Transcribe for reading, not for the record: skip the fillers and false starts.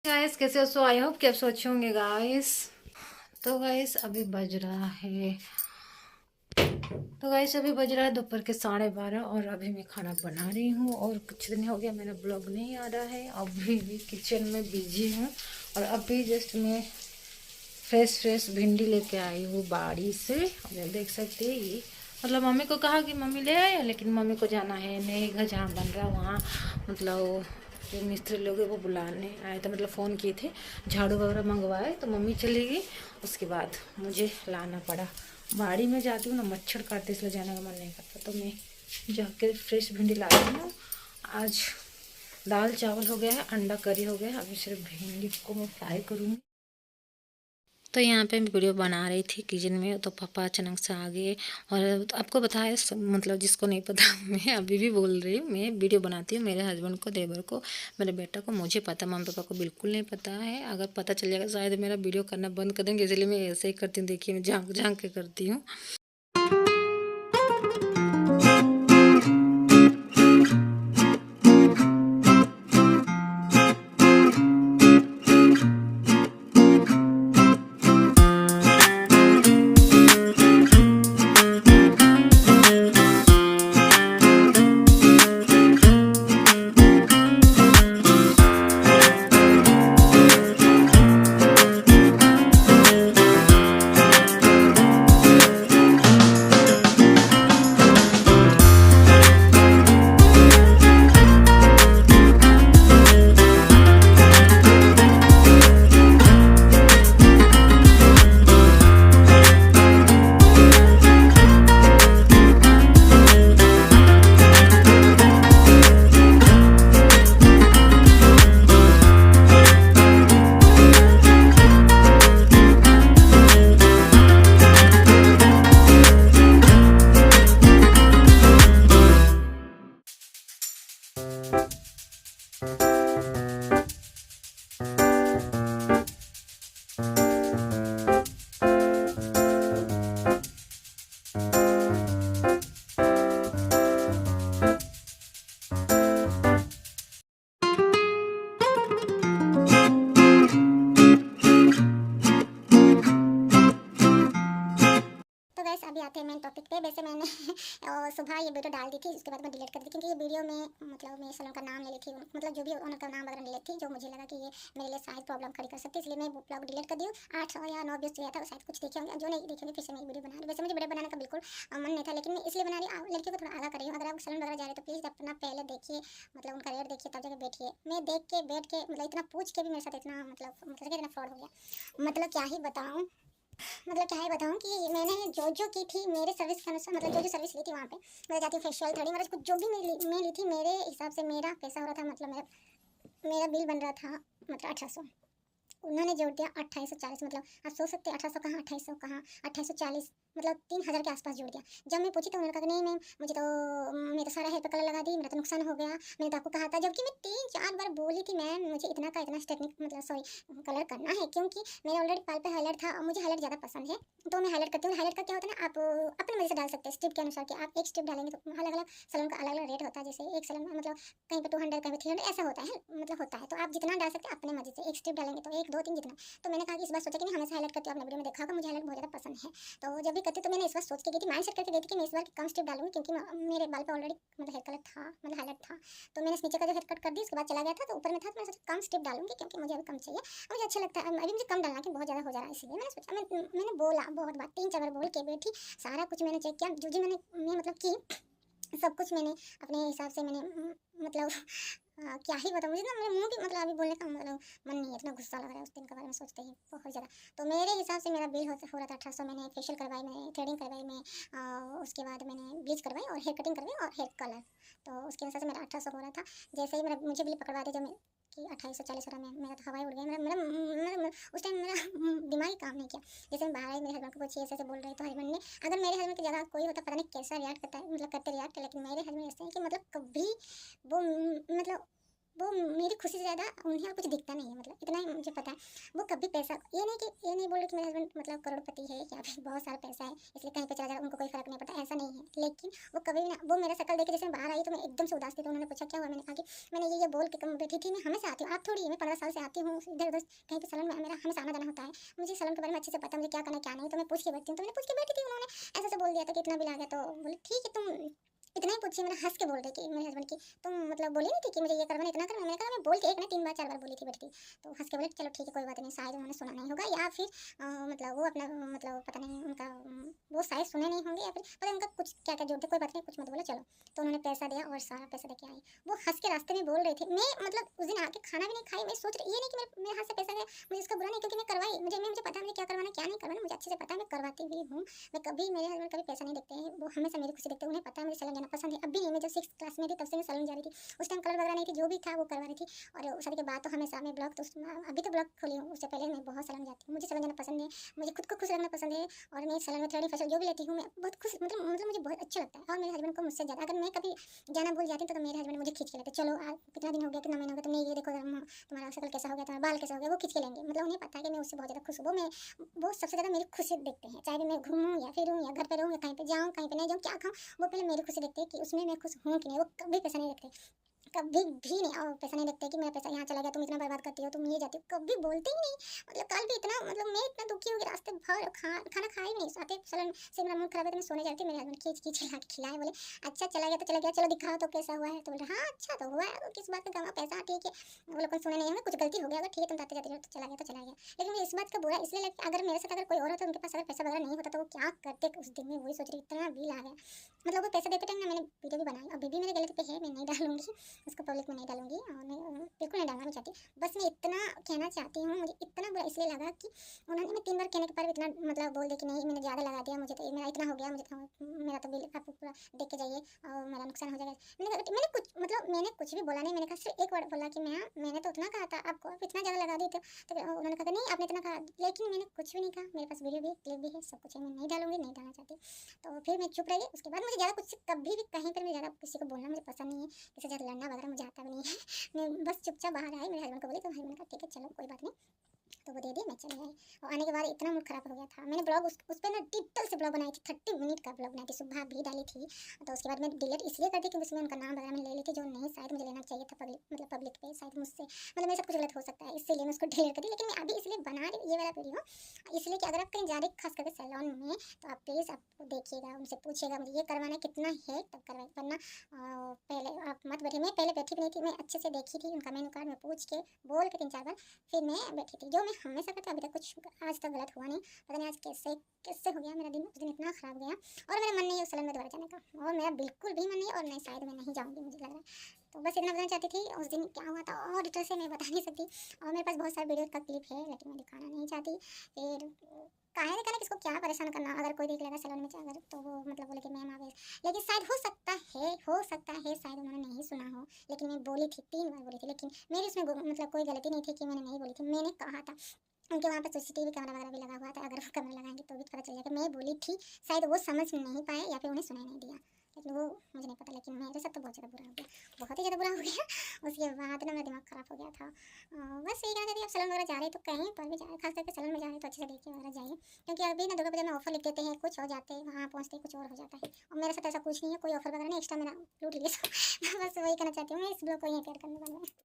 Guys कैसे हो? सो I hope कि आप सो अच्छे होंगे गाइस। तो गाइस अभी बज रहा है अभी बज रहा है दोपहर के 12:30 और अभी मैं खाना बना रही हूँ। और कुछ दिन हो गया मेरा ब्लॉग नहीं आ रहा है। अभी भी किचन में बिजी हूँ। और अभी जस्ट मैं फ्रेश भिंडी लेके आई हूँ बाड़ी से। और देख सकते हैं ये मतलब मम्मी को कहा कि मम्मी ले आए, लेकिन मम्मी को जाना है नए घर जहाँ बन रहा है वहाँ। मतलब जो मिस्त्री लोग हैं वो बुलाने आए थे, मतलब फ़ोन किए थे, झाड़ू वगैरह मंगवाए तो मम्मी चली गई। उसके बाद मुझे लाना पड़ा। बाड़ी में जाती हूँ ना मच्छर काटते, इसलिए जाने का मन नहीं करता। तो मैं जाके फ्रेश भिंडी लाई हूँ। आज दाल चावल हो गया है, अंडा करी हो गया है। अभी सिर्फ भिंडी को मैं फ्राई करूँगी। तो यहाँ पे मैं वीडियो बना रही थी किचन में, तो पापा अचानक से आ गए। और आपको बताया मतलब जिसको नहीं पता मैं अभी भी बोल रही हूँ, मैं वीडियो बनाती हूँ मेरे हस्बैंड को, देवर को, मेरे बेटा को। मुझे पता, मम्मी पापा को बिल्कुल नहीं पता है। अगर पता चल जाएगा शायद मेरा वीडियो करना बंद कर देंगे, इसलिए मैं ऐसे ही करती हूँ। देखिए मैं झाँक झाँक के करती हूँ। गाइस अभी आते हैं मेन टॉपिक पे। वैसे मैंने सुबह ये वीडियो डाल दी थी, उसके बाद मैं डिलीट कर दी क्योंकि ये वीडियो में मतलब मैं सैलून का नाम ले ली थी, मतलब जो भी ओनर का नाम वगैरह ले ली थी, जो मुझे लगा कि ये मेरे लिए शायद प्रॉब्लम खड़ी कर सकती है, इसलिए मैं वो ब्लॉग डिलीट कर दी हूँ। 8 या 9 व्यूज गया था, शायद कुछ देखे होंगे, जो नहीं देखेंगे फिर से मैं वीडियो बना रही। वैसे मुझे वीडियो बनाने का बिल्कुल मन नहीं था, लेकिन मैं इसलिए बना रही लड़कियों को थोड़ा आगा कर रही हूँ। अगर आप सैलून वगैरह जा रहे तो प्लीज़ अपना पहले देखिए, मतलब उनका रेट देखिए, तब जाकर बैठिए। मैं देख के बैठ के मतलब इतना पूछ के भी मेरे साथ इतना मतलब इतना फ्रॉड हो गया। मतलब क्या ही बताऊँ, मतलब क्या ही बताऊँ कि मैंने जो की थी मेरे सर्विस के अनुसार, मतलब जो सर्विस ली थी वहाँ पे, मैं जाती हूँ फेशियल थ्रेडिंग और कुछ जो भी मैं ली थी, मेरे हिसाब से मेरा पैसा हो रहा था, मतलब मेरा बिल बन रहा था मतलब 1800। उन्होंने जोड़ दिया 2840। मतलब आप सोच सकते हैं 1800 कहाँ 2800 कहाँ 2840, मतलब 3000 के आसपास जोड़ दिया। जब मैं पूछी तो उन्होंने कहा नहीं मैम, मुझे तो मैं तो सारा हेयर पे कलर लगा दी, मेरा तो नुकसान हो गया, मैंने तो आपको कहा था। जबकि मैं 3-4 बार बोली थी मैम मुझे इतना का इतना टेक्निक मतलब सॉरी कलर करना है, क्योंकि मेरा ऑलरेडी पाल पे हाईलाइट था और मुझे हाईलाइट ज़्यादा पसंद है, तो मैं हाईलाइट करती हूँ। हाईलाइट का क्या होता है ना, आप अपनी मर्जी से डाल सकते हैं स्ट्रिप के अनुसार, कि आप एक स्ट्रिप डालेंगे तो अलग अलग सैलून का अलग अलग रेट होता है। जैसे एक सैलून में मतलब कहीं पर 200 कहीं पर 300 ऐसा होता है, मतलब होता है। तो आप जितना डाल सकते हैं अपने मर्जी से, एक स्ट्रिप डालेंगे तो 1 2 3 जितना। तो मैंने कहा कि इस बार सोचा कि मैं हमेशा हाईलाइट करती हूँ, आपने वीडियो में देखा होगा मुझे हाईलाइट बहुत ज़्यादा पसंद है। तो जब भी करती तो मैंने इस बार सोच के गई थी, माइंड सेट करके गई थी कि मैं इस बार कम स्ट्रिप डालूंगी, क्योंकि मेरे बाल पे ऑलरेडी मतलब हेयर कलर था, मतलब हाईलाइट था। तो मैंने नीचे का जो हेयर कट कर दी, उसके बाद चला गया था तो ऊपर में था, तो मैंने सोचा कम स्ट्रिप डालूंगी क्योंकि मुझे अभी कम चाहिए और मुझे अच्छा लगता है। अभी मुझे कम डालना कि बहुत ज़्यादा हो जा रहा है, इसलिए मैंने सोचा मैंने बोला बहुत बार 3-4 बार बोल के बैठी। सारा कुछ मैंने चेक किया, जो मैं मतलब कि सब कुछ मैंने अपने हिसाब से मैंने मतलब क्या ही बताऊँ, मुझे ना मेरे मुँह भी मतलब अभी बोलने का मतलब मन नहीं है, इतना गुस्सा लग रहा है उस दिन के बारे में सोचते ही बहुत ज़्यादा। तो मेरे हिसाब से मेरा बिल हो रहा था 1800। मैंने फेशियल करवाई, मैंने थ्रेडिंग करवाई, मैं उसके बाद मैंने ब्लीच करवाई और हेयर कटिंग करवाई और हेयर कलर। तो उसके अनुसार से मेरा 1800 हो रहा था। जैसे ही मेरा मुझे बिल पकड़वा दिया जब मैं कि 2840 हो रहा, मेरा तो हवाई उड़ गया। उस टाइम मेरा दिमाग ही काम नहीं किया। जैसे मैं बाहर आई, मेरे हस्बैंड को कुछ ऐसे बोल रही तो हस्बैंड ने, अगर मेरे हस्बैंड की जगह कोई होता पता नहीं कैसा रिएक्ट करता है, मतलब करते रिएक्ट, लेकिन मेरे हस्बैंड ऐसे हैं कि मतलब कभी वो मतलब वो मेरी खुशी से ज़्यादा उन्हें और कुछ दिखता नहीं है, मतलब इतना ही मुझे पता है। वो कभी पैसा, ये नहीं बोल रही कि मेरे हस्बैंड मतलब करोड़पति है या फिर बहुत सारा पैसा है इसलिए कहीं पे चला जाए उनको कोई फ़र्क नहीं पड़ता, ऐसा नहीं है। लेकिन वो कभी भी ना, वो मेरा शक्ल देख के जैसे मैं बाहर आई तो मैं एकदम से उदास थी, तो उन्होंने पूछा क्या हुआ? मैंने कहा कि मैंने ये बोल के कम बैठी थी, मैं हमेशा आती हूँ, आप थोड़ी है, मैं 15 साल से आती हूँ इधर-उधर कहीं पे सैलून में, मेरा हमेशा आना-जाना होता है। मुझे सैलून के बारे में अच्छे से पता है, मुझे क्या करना है क्या नहीं, तो मैं पूछ के बैठती हूँ। तो मैंने पूछ के बैठी थी, उन्होंने ऐसे-ऐसे बोल दिया था कि इतना बिल आ गया, तो बोले ठीक है तुम इतना ही पूछिए, मैंने हँस के बोल रही कि मेरे हस्बैंड की तुम मतलब बोली नहीं थी कि मुझे ये करवाना इतना करवाना? मैंने कहा मैं बोल के एक नहीं 3 बार 4 बार बोली थी बैठी थी। तो हँस के बोले चलो ठीक है कोई बात नहीं, शायद उन्होंने सुना नहीं होगा या फिर मतलब वो अपना मतलब पता नहीं उनका वो शायद सुने नहीं होंगे या फिर पता नहीं उनका कुछ क्या-क्या जोड़ थे, कोई बात नहीं कुछ मत बोलो चलो। तो उन्होंने पैसा दिया और सारा पैसा देके आई। वो हँस के रास्ते में बोल रहे थे। मैं मतलब उस दिन आके खाना भी नहीं खाई, मैं सोच रही ये नहीं कि मेरे हाथ से पैसा गया, मुझे इसका बुरा नहीं क्योंकि मैं करवाई। मुझे पता है मुझे क्या करवाना क्या नहीं करवाना, मुझे अच्छे से पता है, मैं करवाती भी हूँ। मैं कभी मेरे हस्बैंड कभी पैसा नहीं देखते हैं, वो हमेशा मेरी खुशी देखते हैं, उन्हें पता है मुझे सैलून जाना पसंद है। अब भी नहीं, मैं जब 6th क्लास में थी तब से मैं सैलून जा रही थी। उस टाइम कलर वगैरह नहीं थी, जो भी था वो करवा रही थी और शादी के बाद तो हमेशा मैं ब्लॉग तो अभी तो ब्लॉग खोली हूँ, उससे पहले मैं बहुत सैलून जाती हूँ। मुझे सैलून जाना पसंद है, मुझे खुद को खुश रखना पसंद है और मैं सैलून में थ्रेडिंग फेशियल जो भी लेती हूँ मैं बहुत खुश मतलब मुझे बहुत अच्छा लगता है और मेरे हस्बैंड को मुझसे ज़्यादा अगर मैं कभी जाना भूल जाती तो मेरे हस्बैंड मुझे खींच के लेते, चलो आज कितना दिन हो गया, कितना महीना हो गया, तुमने ये देखो तुम्हारा शक्ल कैसा हो गया, तुम्हारा बाल कैसा हो गया, वो खींच के लेंगे। मतलब उन्हें पता है कि मैं उससे बहुत ज़्यादा खुश हूँ। वो सबसे ज़्यादा मेरी खुशी देखते हैं, चाहे भी मैं घूमूँ या फिरूँ या घर पे रहूँ या कहीं पे जाऊँ कहीं पे नहीं जाऊँ क्या खाऊँ, वो पहले मेरी खुशी देखते हैं कि उसमें मैं खुश हूँ कि नहीं। वो कभी पैसा नहीं देखते, कभी भी नहीं। और पैसा नहीं देखते कि मेरा पैसा यहाँ चला गया, तुम इतना बर्बाद करती हो, तुम ये जाती हो, कभी बोलते ही नहीं। मतलब कल भी इतना मतलब मैं इतना दुखी हो गई, रास्ते भर खाना खा ही नहीं, आते सलन से मेरा मूड खराब है तो मैं सोने जाती हूँ, मेरे हस्बैंड खींच ला के खिलाए, बोले अच्छा चला गया तो चला गया, चलो दिखाओ तो कैसा हुआ है, तो बोले हाँ अच्छा तो हुआ है, तो किस बात का गवा पैसा ठीक है। वो लोग सुने नहीं होंगे, कुछ गलती हो गया अगर ठीक है तुम जाते जाते तो चला गया तो चला गया। लेकिन मुझे इस बात का बुरा इसलिए लगता है अगर मेरे साथ अगर कोई और होता उनके पास अगर पैसा वगैरह नहीं होता तो वो क्या करते उस दिन में, वही सोच रही इतना बिल आ गया। मतलब वो पैसा देते टाइम ना मैंने वीडियो भी बनाई, अभी भी मेरे गलती पे है, मैं नहीं डालूंगी उसको, पब्लिक में नहीं डालूंगी और मैं बिल्कुल नहीं डालना चाहती। बस मैं इतना कहना चाहती हूँ, मुझे इतना बुरा इसलिए लगा कि उन्होंने मैं 3 बार कहने के बाद इतना मतलब बोल दिया कि नहीं मैंने ज़्यादा लगा दिया, मुझे तो मेरा इतना हो गया, मुझे तो मेरा तो बिल आप पूरा देख के जाइए और मेरा नुकसान हो जाएगा। मैंने कुछ भी बोला नहीं, मैंने कहा सिर्फ एक वर्ड बोला कि मैंने तो उतना कहा था आपको, आप इतना ज़्यादा लगा दी तो उन्होंने कहा नहीं आपने इतना कहा, लेकिन मैंने कुछ भी नहीं कहा, मेरे पास वीडियो भी क्लिप भी है सब कुछ है, मैं नहीं डालूंगी नहीं डालना चाहती। तो फिर मैं चुप रही। उसके बाद मुझे ज़्यादा कुछ कभी भी कहीं पर मैं ज़्यादा किसी को बोलना मुझे पसंद नहीं है, किसी से ज़्यादा लड़ना वगैरह मुझे आता भी नहीं है। मैं बस चुपचाप बाहर आई, मेरे हस्बैंड को बोली तो हस्बैंड कहा ठीक है चलो कोई बात नहीं, तो वो दे दिया, मैं चली आई। और आने के बाद इतना मूड खराब हो गया था, मैंने ब्लॉग उस पर ना डिटेल से ब्लॉग बनाई थी, 30 मिनट का ब्लॉग बनाई थी, सुबह भी डाली थी। तो उसके बाद मैं डिलीट इसलिए कर दी क्योंकि उसमें उनका नाम वगैरह मैंने ले ली थी जो नहीं शायद मुझे लेना चाहिए था पब्लिक पे, शायद मुझसे मतलब मेरे साथ कुछ गलत हो सकता है, इसीलिए मैं उसको डिलीट कर दी। लेकिन मैं अभी इसलिए बना रही ये वाला वीडियो इसलिए कि अगर आप कहीं जा रहे खास करके सैलून में तो आप प्लीज़ आप देखिएगा, उनसे पूछिएगा मुझे ये करवाना कितना है तब करवाइए, वरना पहले आप मत बैठिए। मैं पहले बैठी भी नहीं थी, मैं अच्छे से देखी थी उनका मेनू कार्ड, मैं पूछ के बोल के 3-4 बार फिर मैं बैठी थी, जो मैं हमेशा करती अभी तक कुछ आज तक गलत हुआ नहीं। पता नहीं आज कैसे कैसे हो गया मेरा दिन, उस दिन इतना ख़राब गया और मेरा मन नहीं है उस सैलून में दोबारा जाने का, और मेरा बिल्कुल भी मन नहीं और नहीं शायद मैं नहीं जाऊँगी मुझे लग रहा है। तो बस इतना बताना चाहती थी उस दिन क्या हुआ था और डिटेल से मैं बता नहीं सकती और मेरे पास बहुत सारे वीडियो का क्लिप है लेकिन मैं दिखाना नहीं चाहती। फिर काहे दिखाना, किसको क्या परेशान करना, अगर कोई देख लेगा सैलून में अगर तो वो मतलब बोले कि मैम आ गए। लेकिन शायद हो सकता है शायद उन्होंने नहीं सुना हो, लेकिन मैं बोली थी 3 बार बोली थी, लेकिन मेरी उसमें मतलब कोई गलती नहीं थी कि मैंने नहीं बोली थी, मैंने कहा था। उनके वहाँ पे सीसीटीवी कैमरा वगैरह भी लगा हुआ था, अगर वो कैमरा लगाएंगे तो भी पता चल जाएगा मैं बोली थी। शायद वो समझ नहीं पाए या फिर उन्हें सुनाई नहीं दिया, लेकिन वो मुझे नहीं पता। लेकिन मेरे साथ तो बहुत ज़्यादा बुरा हो गया, बहुत ही ज़्यादा बुरा हो गया। उसके बाद ना मेरा दिमाग ख़राब हो गया था। बस यही कहना चाहती आप सैलून वगैरह जा रहे तो कहीं पर भी जाए, खास करके सैलून में जा रहे तो अच्छे से देख के वगैरह जाइए, क्योंकि अभी ना दुर्गा पूजा में ऑफर लिख देते हैं कुछ और जाते हैं वहाँ पहुँचते कुछ और हो जाता है। और मेरे साथ ऐसा कुछ नहीं है, कोई ऑफर वगैरह नहीं, एक्स्ट्रा मेरा लूट लिया। बस वही कहना चाहती हूँ, मैं इस ब्लॉग को यहीं क्लियर करने वाली हूँ।